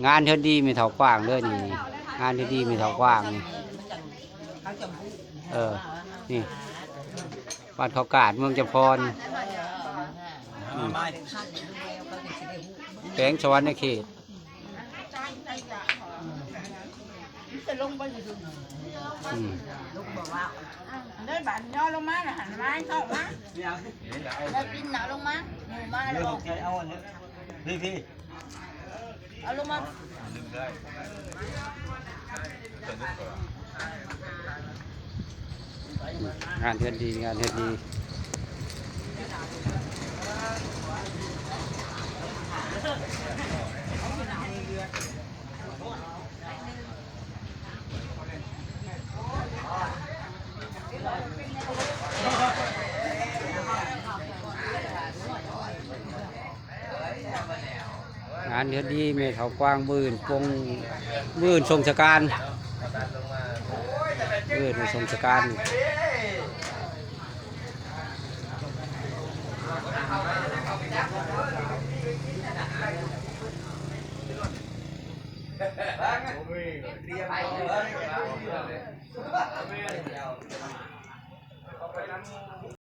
งานเท่าดีมีเท่ากว้างเลยนี่งานเท่าดีมีเท่ากว้างนี่นี่บ้านเขากาดเมืองจำพรแขวงสวรรณเขตได้บัตรย่อลงมาน่ะหันมาเข้ามาได้กินหนาลงมาหมูมาแล้วเอาอันนี้พี่เอาลงมางานเท่าดีงานเท่าดีงานเท่าดีเมเขากว้างมื่นปงมื่นทรงสการมื่นทรงสการ